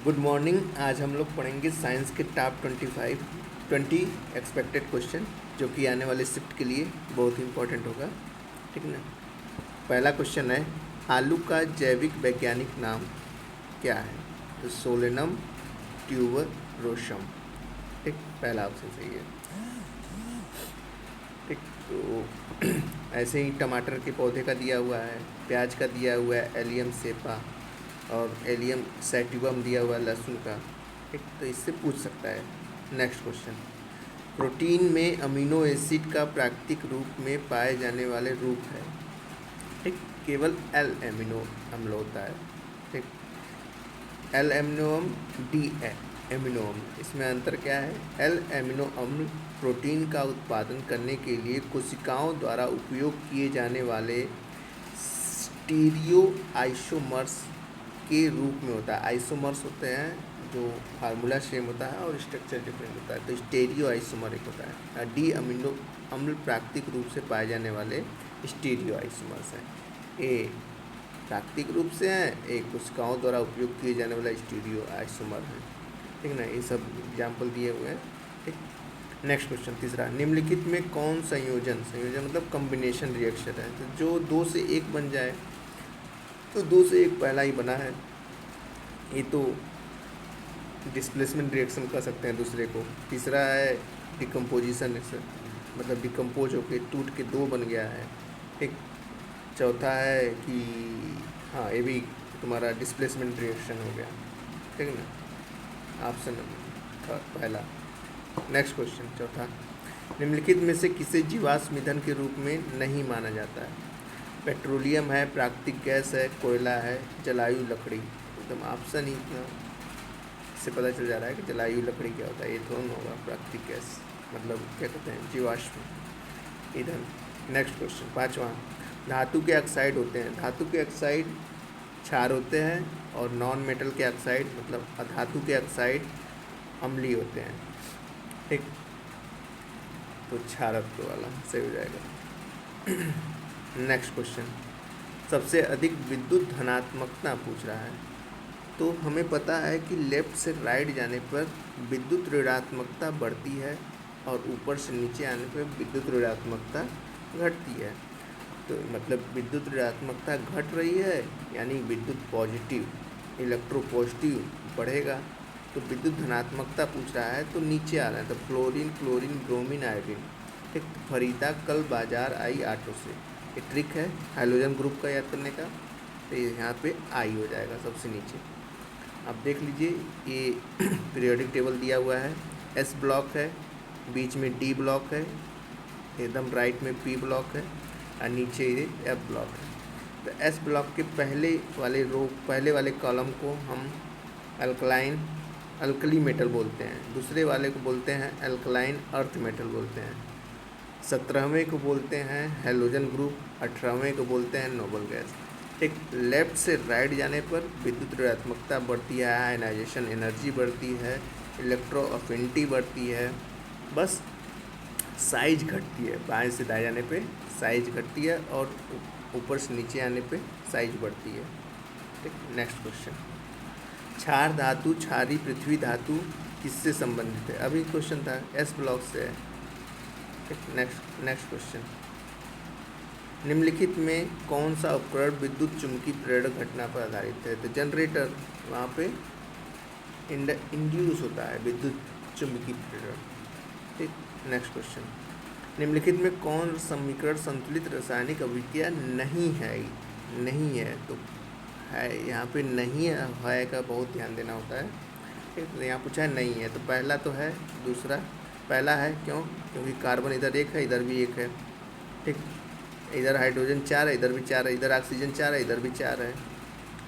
Good morning. आज हम लोग पढ़ेंगे साइंस के टॉप 20 एक्सपेक्टेड क्वेश्चन जो कि आने वाले शिफ्ट के लिए बहुत ही इंपॉर्टेंट होगा। ठीक ना। पहला क्वेश्चन है, आलू का जैविक वैज्ञानिक नाम क्या है? तो सोलेनम ट्यूबरोसम। ठीक, पहला ऑप्शन सही है। ठीक, तो ऐसे ही टमाटर के पौधे का दिया हुआ है, प्याज का दिया हुआ है एलियम सेपा, और एलियम सैटिवम दिया हुआ है लहसुन का। ठीक, तो इससे पूछ सकता है। नेक्स्ट क्वेश्चन, प्रोटीन में अमीनो एसिड का प्राकृतिक रूप में पाए जाने वाले रूप है। ठीक, केवल एल एमिनो अम्ल होता है। ठीक, एल एमिनो अम्ल, डी एमिनो अम्ल, इसमें अंतर क्या है? एल एमिनो अम्ल प्रोटीन का उत्पादन करने के लिए कोशिकाओं द्वारा उपयोग किए जाने वाले स्टीरियो आइसोमर्स के रूप में होता है। आइसोमर्स होते हैं जो फार्मूला सेम होता है और स्ट्रक्चर डिफरेंट होता है, तो स्टीरियो आइसोमर एक होता है। डी अमीनो अम्ल प्राकृतिक रूप से पाए जाने वाले स्टीरियो आइसोमर्स हैं। ए प्राकृतिक रूप से हैं, एक कोशिकाओं द्वारा उपयोग किए जाने वाला स्टीरियो आइसोमर है। ठीक ना, ये सब एग्जाम्पल दिए हुए हैं। ठीक, नेक्स्ट क्वेश्चन तीसरा, निम्नलिखित में कौन संयोजन मतलब कॉम्बिनेशन रिएक्शन है तो जो 2 से 1 बन जाए? तो 2 से 1 पहला ही बना है, ये तो डिस्प्लेसमेंट रिएक्शन कर सकते हैं दूसरे को। तीसरा है डिकम्पोजिशन रिएक्शन, मतलब डिकम्पोज होके टूट के 2 बन गया है। ठीक, चौथा है कि हाँ, ये भी तुम्हारा डिस्प्लेसमेंट रिएक्शन हो गया। ठीक ना, ऑप्शन पहला। नेक्स्ट क्वेश्चन चौथा, निम्नलिखित में से किसे जीवाश्म ईंधन के रूप में नहीं माना जाता है? पेट्रोलियम है, प्राकृतिक गैस है, कोयला है, जलायु लकड़ी। एकदम ऑप्शन ही से पता चल जा रहा है कि जलायु लकड़ी क्या होता है। ये दोनों होगा, प्राकृतिक गैस मतलब क्या कहते हैं, जीवाश्म ईंधन। नेक्स्ट क्वेश्चन पाँचवा, धातु के ऑक्साइड होते हैं। धातु के ऑक्साइड क्षार होते हैं और नॉन मेटल के ऑक्साइड मतलब अधातु के ऑक्साइड अम्लीय होते हैं। ठीक, तो क्षारत्व वाला सही हो जाएगा। नेक्स्ट क्वेश्चन, सबसे अधिक विद्युत धनात्मकता पूछ रहा है। तो हमें पता है कि लेफ़्ट से राइट जाने पर विद्युत ऋणात्मकता बढ़ती है और ऊपर से नीचे आने पर विद्युत ऋणात्मकता घटती है। तो मतलब विद्युत ऋणात्मकता घट रही है यानी विद्युत पॉजिटिव, इलेक्ट्रो पॉजिटिव बढ़ेगा। तो विद्युत धनात्मकता पूछ रहा है तो नीचे आ रहा है, तो फ्लोरीन, क्लोरीन, ब्रोमीन, आयोडीन। ठीक, फरीदा कल बाजार आई ऑटो से, ये ट्रिक है हाइड्रोजन ग्रुप का याद करने का। तो यहाँ पे आई हो जाएगा सबसे नीचे। अब देख लीजिए, ये पीरियोडिक टेबल दिया हुआ है। एस ब्लॉक है, बीच में डी ब्लॉक है, एकदम राइट में पी ब्लॉक है और नीचे ये एफ ब्लॉक है। तो एस ब्लॉक के पहले वाले कॉलम को हम अल्कली मेटल बोलते हैं, दूसरे वाले को बोलते हैं अल्कलाइन अर्थ मेटल बोलते हैं। 17वें को बोलते हैं हैलोजन ग्रुप, 18वें को बोलते हैं नोबल गैस। ठीक, लेफ़्ट से राइट जाने पर विद्युत ऋणात्मकता बढ़ती है, आयनाइजेशन एनर्जी बढ़ती है, इलेक्ट्रो अफिनिटी बढ़ती है, बस साइज घटती है। बाएं से दाएं जाने पे साइज घटती है और ऊपर से नीचे आने पे साइज बढ़ती है। ठीक, नेक्स्ट क्वेश्चन, क्षार धातु, क्षारी पृथ्वी धातु किससे संबंधित है? अभी क्वेश्चन था, एस ब्लॉक से है। नेक्स्ट क्वेश्चन, निम्नलिखित में कौन सा उपकरण विद्युत चुम्बकीय प्रेरण घटना पर आधारित है? तो जनरेटर, वहाँ पे इंड्यूस होता है विद्युत चुम्बकीय प्रेरण। ठीक, नेक्स्ट क्वेश्चन, निम्नलिखित में कौन समीकरण संतुलित रासायनिक अभिक्रिया नहीं है? तो है, यहाँ पे नहीं है का बहुत ध्यान देना होता है। ठीक, तो यहाँ पूछा है नहीं है, तो पहला तो है, दूसरा पहला है क्योंकि कार्बन इधर 1 है, इधर भी 1 है। ठीक, इधर हाइड्रोजन 4 है, इधर भी 4 है, इधर ऑक्सीजन 4 है, इधर भी 4 है।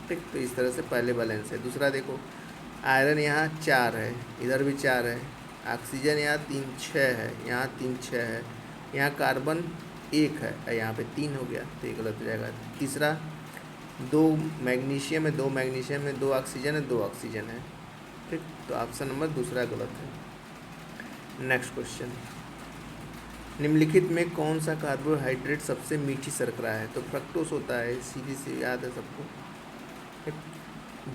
ठीक, तो इस तरह से पहले बैलेंस है। दूसरा देखो, आयरन यहाँ 4 है, इधर भी 4 है, ऑक्सीजन यहाँ 3 6 है, यहाँ 3 6 है, यहाँ कार्बन 1 है, यहाँ पे 3 हो गया, तो ये गलत हो जाएगा। तीसरा, 2 मैग्नीशियम है, 2 मैग्नीशियम है, 2 ऑक्सीजन है, 2 ऑक्सीजन है। ठीक, तो ऑप्शन नंबर दूसरा गलत है। नेक्स्ट क्वेश्चन, निम्नलिखित में कौन सा कार्बोहाइड्रेट सबसे मीठी शर्करा है? तो फ्रक्टोस होता है, सीधी सी याद है सबको।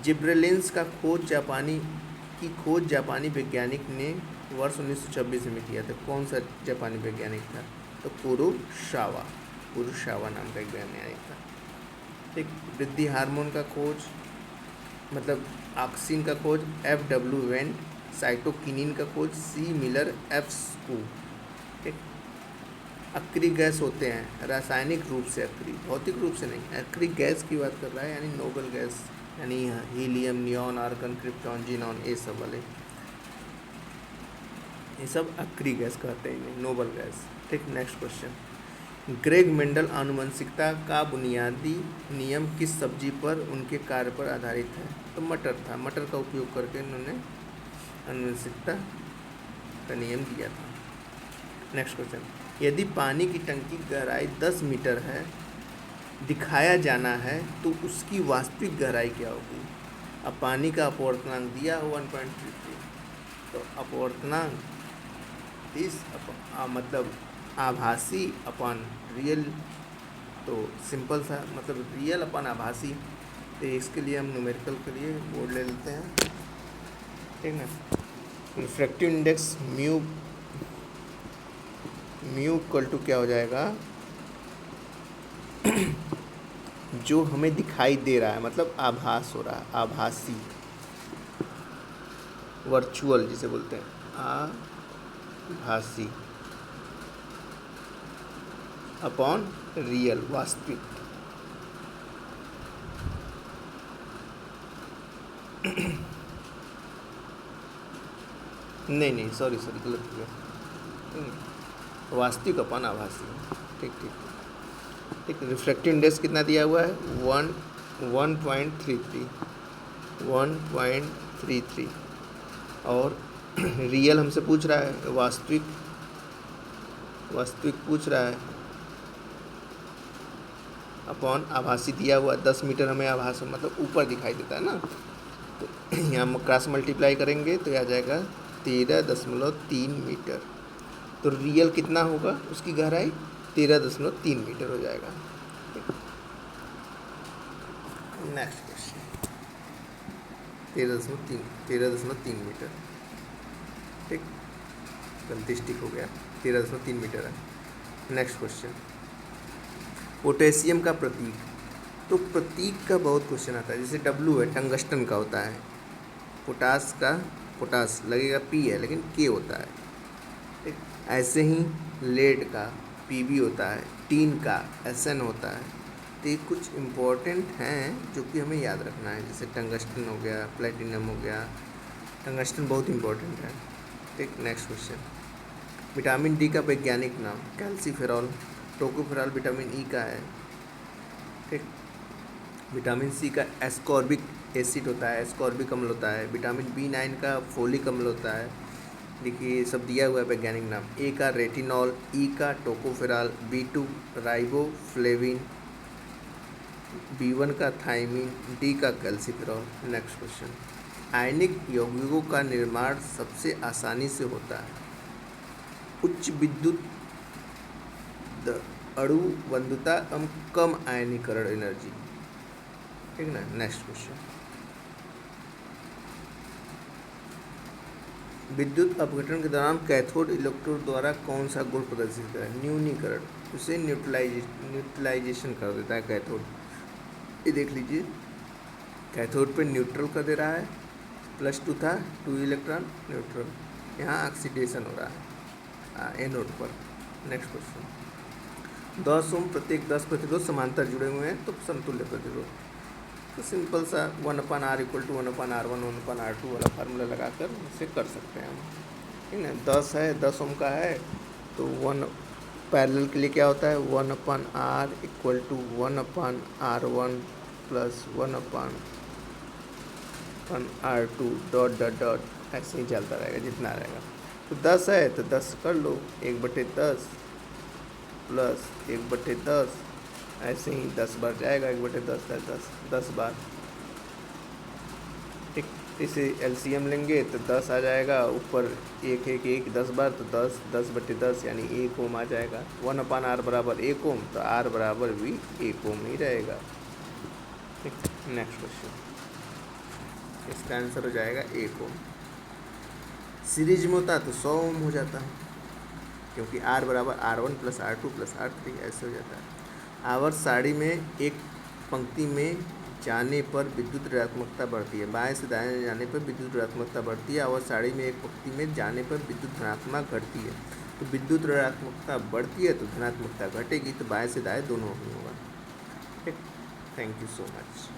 जिब्रेलिन्स का खोज जापानी वैज्ञानिक ने वर्ष 1926 में किया था। कौन सा जापानी वैज्ञानिक था? तो कुरोसावा नाम का एक वैज्ञानिक था। ठीक। वृद्धि हार्मोन का खोज मतलब ऑक्सिन का खोज F.W. वेंट। साइटोकिनिन का खोज C. Miller F. स्कू। ठीक। अक्रिय गैस होते हैं रासायनिक रूप से अक्रिय, भौतिक रूप से नहीं। अक्रिय गैस की बात कर रहा है, यानी नोबल गैस, यानी helium, neon, argon, krypton, xenon, ये सब वाले, ये सब अक्रिय गैस कहते हैं, नोबल गैस। ठीक। नेक्स्ट क्वेश्चन, ग्रेग मेंडल आनुवंशिकता का बुनियादी नियम किस सब्जी पर उनके कार्य पर आधारित है? तो मटर था। मटर का उपयोग करके इन्होंने आनुवंशिकता का नियम दिया था। नेक्स्ट क्वेश्चन, यदि पानी की टंकी की गहराई 10 मीटर है, दिखाया जाना है, तो उसकी वास्तविक गहराई क्या होगी? अब पानी का अपवर्तनांक दिया हो 1.33, तो अपवर्तनांक मतलब आभासी अपन रियल, तो सिंपल सा मतलब रियल अपन आभासी, तो इसके लिए हम न्यूमेरिकल के लिए बोर्ड ले लेते हैं। ठीक ना। Refractive index mu equal to क्या हो जाएगा? जो हमें दिखाई दे रहा है, मतलब आभास हो रहा है, आभासी, वर्चुअल जिसे बोलते हैं, आभासी अपॉन रियल, वास्तविक। नहीं सॉरी गलत हो गया, वास्तविक अपॉन आभासी। ठीक। रिफ्रैक्टिव इंडेक्स कितना दिया हुआ है? 1.33 और रियल हमसे पूछ रहा है, वास्तविक पूछ रहा है, अपॉन आभासी दिया हुआ 10 मीटर हमें आभास मतलब ऊपर दिखाई देता है ना, तो यहाँ हम क्रॉस मल्टीप्लाई करेंगे तो यह आ जाएगा 13.3 मीटर। तो रियल कितना होगा? उसकी गहराई 13.3 मीटर हो जाएगा। Next question, 13.3 metre. ठीक, गलती स्टिक हो गया, 13.3 मीटर है। नेक्स्ट क्वेश्चन, पोटेशियम का प्रतीक। तो प्रतीक का बहुत क्वेश्चन आता है, जैसे W है, टंगस्टन का होता है। पोटास लगेगा P है, लेकिन K होता है। ठीक, ऐसे ही लेड का Pb होता है, टीन का Sn होता है। तो ये कुछ इम्पोर्टेंट हैं जो कि हमें याद रखना है, जैसे टंगस्टन हो गया, प्लेटिनम हो गया। टंगस्टन बहुत इम्पोर्टेंट है। ठीक, नेक्स्ट क्वेश्चन, विटामिन डी का वैज्ञानिक नाम? कैल्सीफेरॉल। टोकोफेरॉल विटामिन ई का है। ठीक, विटामिन सी का एस्कॉर्बिक एसिड होता है, एस्कॉर्बिक अम्ल होता है। विटामिन B9 का फोलिक अम्ल होता है। देखिए सब दिया हुआ है वैज्ञानिक नाम। ए का रेटिनॉल, ई का टोकोफेरॉल, B2 राइबोफ्लेविन, B1 का थायमिन, डी का कैल्सीफेरॉल। नेक्स्ट क्वेश्चन, आयनिक यौगिकों का निर्माण सबसे आसानी से होता है? उच्च विद्युत अणु बंधुता एवं कम आयनीकरण एनर्जी। ठीक ना। नेक्स्ट क्वेश्चन, विद्युत अपघटन के दौरान कैथोड इलेक्ट्रोड द्वारा कौन सा गुण प्रदर्शित होता है? न्यूनीकरण, उसे न्यूट्रलाइजेशन कर देता है कैथोड। ये देख लीजिए, कैथोड पे न्यूट्रल कर दे रहा है, +2 था, 2 इलेक्ट्रॉन न्यूट्रल, यहाँ ऑक्सीडेशन हो रहा है एनोड पर। नेक्स्ट क्वेश्चन, 10 ओम प्रत्येक 10 प्रतिरोध समांतर जुड़े हुए हैं, तो समतुल्य प्रतिरोध। तो सिंपल सा 1/R = 1/R1 1/R2 वाला फार्मूला लगाकर इसे कर सकते हैं हम। ठीक है, 10 है, 10 ओम का है, तो 1 पैरेलल के लिए क्या होता है? 1/R = 1/R1 + 1/R2 ... ऐसे ही चलता रहेगा जितना रहेगा। तो 10 है तो 10 कर लो, 1/10 + 1/10, ऐसे ही 10 बार जाएगा, 1/10 10 बार। ठीक, इसे LCM लेंगे तो 10 आ जाएगा, ऊपर 1 1 1 10 बार, तो 10/10 यानी 1 ओम आ जाएगा। 1/R = 1 ओम, तो R = भी 1 ओम ही रहेगा। ठीक, नेक्स्ट क्वेश्चन, इसका आंसर हो जाएगा 1 ओम। सीरीज में होता तो 100 ओम हो जाता है, क्योंकि R बराबर R1 plus R2 plus R3 ऐसे हो जाता है। आवर्त सारणी में एक पंक्ति में जाने पर विद्युत ऋणात्मकता बढ़ती है, बाएं से दाएं जाने पर विद्युत ऋणात्मकता बढ़ती है। आवर्त सारणी में एक पंक्ति में जाने पर विद्युत धनात्मक घटती है, तो विद्युत ऋणात्मकता बढ़ती है तो धनात्मकता घटेगी, तो बाएं से दाएं दोनों ही होगा। ठीक, थैंक यू सो मच।